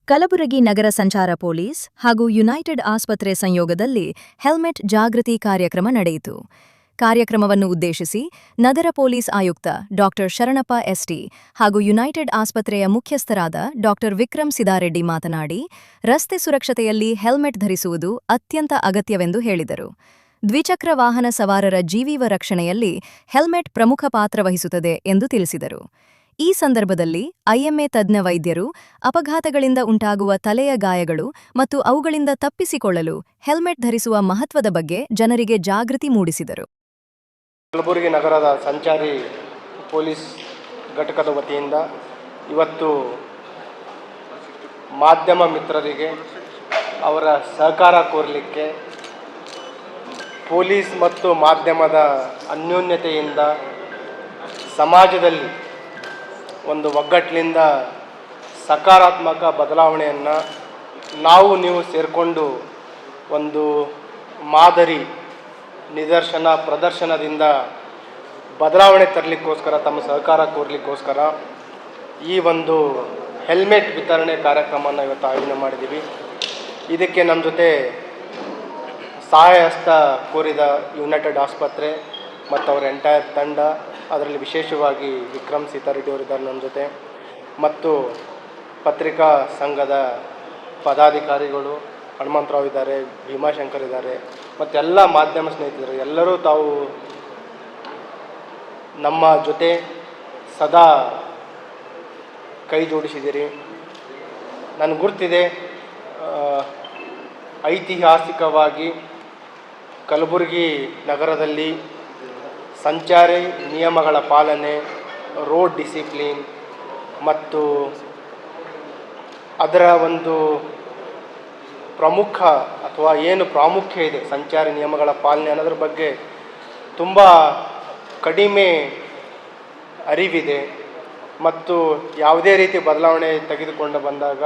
ಕಲಬುರಗಿ ನಗರ ಸಂಚಾರ ಪೊಲೀಸ್ ಹಾಗೂ ಯುನೈಟೆಡ್ ಆಸ್ಪತ್ರೆ ಸಂಯೋಗದಲ್ಲಿ ಹೆಲ್ಮೆಟ್ ಜಾಗೃತಿ ಕಾರ್ಯಕ್ರಮ ನಡೆಯಿತು. ಕಾರ್ಯಕ್ರಮವನ್ನು ಉದ್ದೇಶಿಸಿ ನಗರ ಪೊಲೀಸ್ ಆಯುಕ್ತ ಡಾ. ಶರಣಪ್ಪ ಎಸ್ಟಿ ಹಾಗೂ ಯುನೈಟೆಡ್ ಆಸ್ಪತ್ರೆಯ ಮುಖ್ಯಸ್ಥರಾದ ಡಾ. ವಿಕ್ರಮ್ ಸಿದಾರೆಡ್ಡಿ ಮಾತನಾಡಿ, ರಸ್ತೆ ಸುರಕ್ಷತೆಯಲ್ಲಿ ಹೆಲ್ಮೆಟ್ ಧರಿಸುವುದು ಅತ್ಯಂತ ಅಗತ್ಯವೆಂದು ಹೇಳಿದರು. ದ್ವಿಚಕ್ರ ವಾಹನ ಸವಾರರ ಜೀವೀವ ರಕ್ಷಣೆಯಲ್ಲಿ ಹೆಲ್ಮೆಟ್ ಪ್ರಮುಖ ಪಾತ್ರ ವಹಿಸುತ್ತದೆ ಎಂದು ತಿಳಿಸಿದರು. ಈ ಸಂದರ್ಭದಲ್ಲಿ ಐಎಂಎ ತಜ್ಞ ವೈದ್ಯರು ಅಪಘಾತಗಳಿಂದ ಉಂಟಾಗುವ ತಲೆಯ ಗಾಯಗಳು ಮತ್ತು ಅವುಗಳಿಂದ ತಪ್ಪಿಸಿಕೊಳ್ಳಲು ಹೆಲ್ಮೆಟ್ ಧರಿಸುವ ಮಹತ್ವದ ಬಗ್ಗೆ ಜನರಿಗೆ ಜಾಗೃತಿ ಮೂಡಿಸಿದರು. ಕಲಬುರಗಿ ನಗರದ ಸಂಚಾರಿ ಪೊಲೀಸ್ ಘಟಕದ ವತಿಯಿಂದ ಇವತ್ತು ಮಾಧ್ಯಮ ಮಿತ್ರರಿಗೆ ಅವರ ಸಹಕಾರ ಕೋರಲಿಕ್ಕೆ ಪೊಲೀಸ್ ಮತ್ತು ಮಾಧ್ಯಮದ ಅನ್ಯೋನ್ಯತೆಯಿಂದ ಸಮಾಜದಲ್ಲಿ ಒಂದು ಒಗ್ಗಟ್ಟಿನಿಂದ ಸಕಾರಾತ್ಮಕ ಬದಲಾವಣೆಯನ್ನು ನಾವು ನೀವು ಸೇರಿಕೊಂಡು ಒಂದು ಮಾದರಿ ನಿದರ್ಶನ ಪ್ರದರ್ಶನದಿಂದ ಬದಲಾವಣೆ ತರಲಿಕ್ಕೋಸ್ಕರ ತಮ್ಮ ಸಹಕಾರ ಕೋರಲಿಕ್ಕೋಸ್ಕರ ಈ ಒಂದು ಹೆಲ್ಮೆಟ್ ವಿತರಣೆ ಕಾರ್ಯಕ್ರಮವನ್ನು ಇವತ್ತು ಆಯೋಜನೆ ಮಾಡಿದ್ದೀವಿ. ಇದಕ್ಕೆ ನಮ್ಮ ಜೊತೆ ಸಹಾಯ ಹಸ್ತ ಕೋರಿದ ಯುನೈಟೆಡ್ ಆಸ್ಪತ್ರೆ ಮತ್ತು ಅವರ ಎಂಟೈರ್ ತಂಡ, ಅದರಲ್ಲಿ ವಿಶೇಷವಾಗಿ ವಿಕ್ರಮ್ ಸಿದಾರೆಡ್ಡಿ ಅವರಿದ್ದಾರೆ ನಮ್ಮ ಜೊತೆ, ಮತ್ತು ಪತ್ರಿಕಾ ಸಂಘದ ಪದಾಧಿಕಾರಿಗಳು ಹನುಮಂತರಾವ್ ಇದ್ದಾರೆ, ಭೀಮಾಶಂಕರ್ ಇದ್ದಾರೆ, ಮತ್ತು ಎಲ್ಲ ಮಾಧ್ಯಮ ಸ್ನೇಹಿತರು ಎಲ್ಲರೂ ತಾವು ನಮ್ಮ ಜೊತೆ ಸದಾ ಕೈ ಜೋಡಿಸಿದ್ದೀರಿ. ನನಗೆ ಗುರ್ತಿದೆ, ಐತಿಹಾಸಿಕವಾಗಿ ಕಲಬುರಗಿ ನಗರದಲ್ಲಿ ಸಂಚಾರಿ ನಿಯಮಗಳ ಪಾಲನೆ, ರೋಡ್ ಡಿಸಿಪ್ಲಿನ್ ಮತ್ತು ಅದರ ಒಂದು ಪ್ರಮುಖ ಅಥವಾ ಏನು ಪ್ರಾಮುಖ್ಯ ಇದೆ ಸಂಚಾರಿ ನಿಯಮಗಳ ಪಾಲನೆ ಅನ್ನೋದ್ರ ಬಗ್ಗೆ ತುಂಬ ಕಡಿಮೆ ಅರಿವಿದೆ. ಮತ್ತು ಯಾವುದೇ ರೀತಿ ಬದಲಾವಣೆ ತೆಗೆದುಕೊಂಡು ಬಂದಾಗ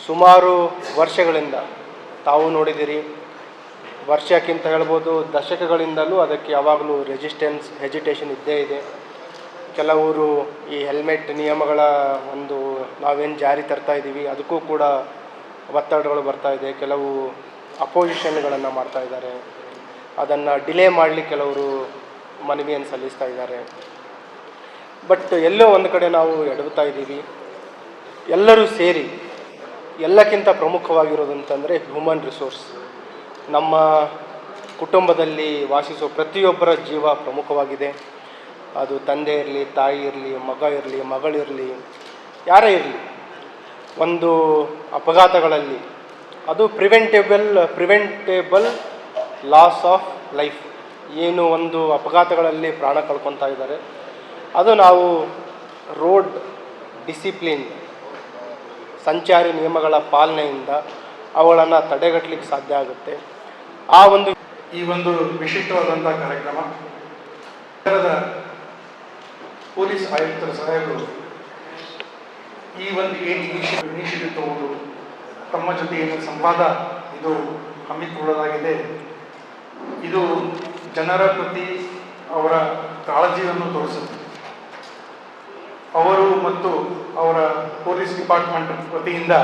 ಸುಮಾರು ವರ್ಷಗಳಿಂದ ತಾವು ನೋಡಿದಿರಿ, ವರ್ಷಕ್ಕಿಂತ ಹೇಳ್ಬೋದು ದಶಕಗಳಿಂದಲೂ ಅದಕ್ಕೆ ಯಾವಾಗಲೂ ಹೆಜಿಟೇಷನ್ ಇದ್ದೇ ಇದೆ. ಕೆಲವರು ಈ ಹೆಲ್ಮೆಟ್ ನಿಯಮಗಳ ಒಂದು ನಾವೇನು ಜಾರಿ ತರ್ತಾ ಇದ್ದೀವಿ ಅದಕ್ಕೂ ಕೂಡ ಒತ್ತಡಗಳು ಬರ್ತಾ ಇದೆ. ಕೆಲವು ಅಪೋಸಿಷನ್ಗಳನ್ನು ಮಾಡ್ತಾ ಇದ್ದಾರೆ, ಅದನ್ನು ಡಿಲೇ ಮಾಡಲಿಕ್ಕೆ ಕೆಲವರು ಮನವಿಯನ್ನು ಸಲ್ಲಿಸ್ತಾ ಇದ್ದಾರೆ. ಬಟ್ ಎಲ್ಲೋ ಒಂದು ಕಡೆ ನಾವು ಎಡವುತ್ತಾ ಇದ್ದೀವಿ. ಎಲ್ಲರೂ ಸೇರಿ ಎಲ್ಲಕ್ಕಿಂತ ಪ್ರಮುಖವಾಗಿರೋದಂತಂದರೆ ಹ್ಯೂಮನ್ ರಿಸೋರ್ಸ್. ನಮ್ಮ ಕುಟುಂಬದಲ್ಲಿ ವಾಸಿಸುವ ಪ್ರತಿಯೊಬ್ಬರ ಜೀವ ಪ್ರಮುಖವಾಗಿದೆ. ಅದು ತಂದೆ ಇರಲಿ, ತಾಯಿ ಇರಲಿ, ಮಗ ಇರಲಿ, ಮಗಳಿರಲಿ, ಯಾರೇ ಇರಲಿ, ಒಂದು ಅಪಘಾತಗಳಲ್ಲಿ ಅದು ಪ್ರಿವೆಂಟೇಬಲ್ ಲಾಸ್ ಆಫ್ ಲೈಫ್, ಏನು ಒಂದು ಅಪಘಾತಗಳಲ್ಲಿ ಪ್ರಾಣ ಕಳ್ಕೊತಾ ಇದ್ದಾರೆ, ಅದು ನಾವು ರೋಡ್ ಡಿಸಿಪ್ಲಿನ್ ಸಂಚಾರಿ ನಿಯಮಗಳ ಪಾಲನೆಯಿಂದ ಅವುಗಳನ್ನು ತಡೆಗಟ್ಟಲಿಕ್ಕೆ ಸಾಧ್ಯ ಆಗುತ್ತೆ. ಈ ಒಂದು ವಿಶಿಷ್ಟವಾದಂಥ ಕಾರ್ಯಕ್ರಮ ನಗರದ ಪೊಲೀಸ್ ಆಯುಕ್ತರ ಸಹಾಯಕರು ಈ ಒಂದು ಏನು ಇನಿಷಿಯೇಟಿವ್ ತಗೊಂಡು ತಮ್ಮ ಜೊತೆ ಏನು ಸಂವಾದ ಇದು ಹಮ್ಮಿಕೊಳ್ಳಲಾಗಿದೆ, ಇದು ಜನರ ಪ್ರತಿ ಅವರ ಕಾಳಜಿಯನ್ನು ತೋರಿಸುತ್ತೆ. ಅವರು ಮತ್ತು ಅವರ ಪೊಲೀಸ್ ಡಿಪಾರ್ಟ್ಮೆಂಟ್ ವತಿಯಿಂದ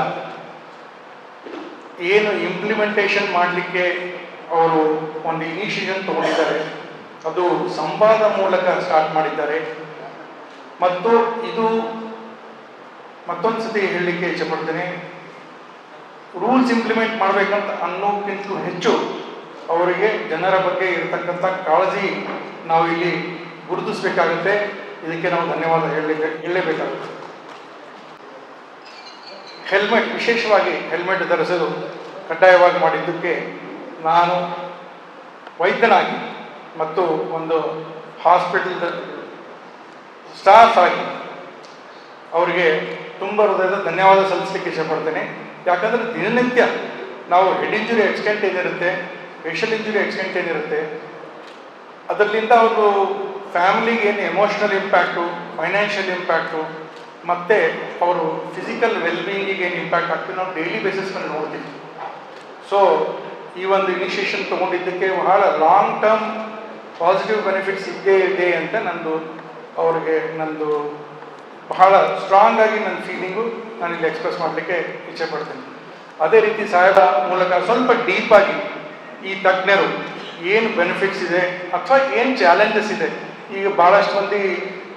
ಏನು ಇಂಪ್ಲಿಮೆಂಟೇಷನ್ ಮಾಡಲಿಕ್ಕೆ ಅವರು ಒಂದು ಇನಿಷಿಯೇಷನ್ ತಗೊಂಡಿದ್ದಾರೆ, ಅದು ಸಂವಾದ ಮೂಲಕ ಸ್ಟಾರ್ಟ್ ಮಾಡಿದ್ದಾರೆ. ಮತ್ತು ಇದು ಮತ್ತೊಂದು ಸತಿ ಹೇಳಲಿಕ್ಕೆ ಇಷ್ಟಪಡ್ತೇನೆ, ರೂಲ್ಸ್ ಇಂಪ್ಲಿಮೆಂಟ್ ಮಾಡಬೇಕಂತ ಅನ್ನೋಕ್ಕಿಂತಲೂ ಹೆಚ್ಚು ಅವರಿಗೆ ಜನರ ಬಗ್ಗೆ ಇರತಕ್ಕಂಥ ಕಾಳಜಿ ನಾವು ಇಲ್ಲಿ ಗುರುತಿಸಬೇಕಾಗುತ್ತೆ. ಇದಕ್ಕೆ ನಾವು ಧನ್ಯವಾದ ಹೇಳಲೇಬೇಕಾಗುತ್ತೆ. ಹೆಲ್ಮೆಟ್, ವಿಶೇಷವಾಗಿ ಹೆಲ್ಮೆಟ್ ಧರಿಸಲು ಕಡ್ಡಾಯವಾಗಿ ಮಾಡಿದ್ದಕ್ಕೆ ನಾನು ವೈದ್ಯನಾಗಿ ಮತ್ತು ಒಂದು ಹಾಸ್ಪಿಟಲ್ ಸ್ಟಾಫ್ ಆಗಿ ಅವರಿಗೆ ತುಂಬ ಹೃದಯದ ಧನ್ಯವಾದ ಸಲ್ಲಿಸಲಿಕ್ಕೆ ಇಷ್ಟಪಡ್ತೇನೆ. ಯಾಕಂದರೆ ದಿನನಿತ್ಯ ನಾವು ಹೆಡ್ ಇಂಜುರಿ ಎಕ್ಸ್ಟೆಂಟ್ ಏನಿರುತ್ತೆ, ಫೇಶಿಯಲ್ ಇಂಜುರಿ ಎಕ್ಸ್ಟೆಂಟ್ ಏನಿರುತ್ತೆ, ಅದರಿಂದ ಅವರು ಫ್ಯಾಮಿಲಿಗೆ ಏನು ಎಮೋಷ್ನಲ್ ಇಂಪ್ಯಾಕ್ಟು, ಫೈನಾನ್ಷಿಯಲ್ ಇಂಪ್ಯಾಕ್ಟು ಮತ್ತು ಅವರು ಫಿಸಿಕಲ್ ವೆಲ್ಬೀಯಿಂಗಿಗೆ ಏನು ಇಂಪ್ಯಾಕ್ಟ್ ಆಗ್ತದೆ ನಾವು ಡೈಲಿ ಬೇಸಿಸ್ ಮೇಲೆ ನೋಡ್ತೀವಿ. ಸೊ ಈ ಒಂದು ಇನಿಷಿಯೇಷನ್ ತೊಗೊಂಡಿದ್ದಕ್ಕೆ ಬಹಳ ಲಾಂಗ್ ಟರ್ಮ್ ಪಾಸಿಟಿವ್ ಬೆನಿಫಿಟ್ಸ್ ಇದ್ದೇ ಇದೆ ಅಂತ ನಂದು ಬಹಳ ಸ್ಟ್ರಾಂಗ್ ಆಗಿ ನನ್ನ ಫೀಲಿಂಗು ನಾನು ಇಲ್ಲಿ ಎಕ್ಸ್ಪ್ರೆಸ್ ಮಾಡಲಿಕ್ಕೆ ಇಚ್ಛೆಪಡ್ತೀನಿ. ಅದೇ ರೀತಿ ಸಾಹೇಬರ ಮೂಲಕ ಸ್ವಲ್ಪ ಡೀಪಾಗಿ ಈ ತಜ್ಞರು ಏನು ಬೆನಿಫಿಟ್ಸ್ ಇದೆ ಅಥವಾ ಏನು ಚಾಲೆಂಜಸ್ ಇದೆ. ಈಗ ಭಾಳಷ್ಟು ಮಂದಿ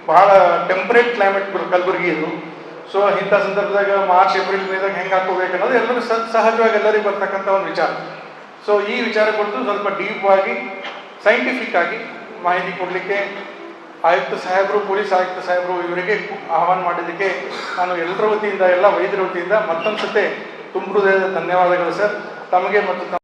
ಭಾಳ ಟೆಂಪ್ರೇಟ್ ಕ್ಲೈಮೇಟ್ ಕಲಬುರಗಿ ಇದು. ಸೊ ಇಂಥ ಸಂದರ್ಭದಾಗ ಮಾರ್ಚ್ ಏಪ್ರಿಲ್ ಮೇದಾಗ ಹೆಂಗೆ ಹಾಕೋಬೇಕು ಅನ್ನೋದು ಎಲ್ಲರೂ ಸಹಜವಾಗಿ ಎಲ್ಲರಿಗೂ ಬರ್ತಕ್ಕಂಥ ಒಂದು ವಿಚಾರ. ಸೊ ಈ ವಿಚಾರ ಕುರಿತು ಸ್ವಲ್ಪ ಡೀಪ್ ಆಗಿ ಸೈಂಟಿಫಿಕ್ ಆಗಿ ಮಾಹಿತಿ ಕೊಡಲಿಕ್ಕೆ ಆಯುಕ್ತ ಸಾಹೇಬರು, ಪೊಲೀಸ್ ಆಯುಕ್ತ ಸಾಹೇಬರು ಇವರಿಗೆ ಆಹ್ವಾನ ಮಾಡಿದ್ದಕ್ಕೆ ನಾನು ಎಲ್ಲರ ವತಿಯಿಂದ, ಎಲ್ಲ ವೈದ್ಯರ ವತಿಯಿಂದ ಮತ್ತೊಂದು ಸತೆ ತುಂಬ ಹೃದಯದ ಧನ್ಯವಾದಗಳು ಸರ್. ತಮಗೆ ಮತ್ತು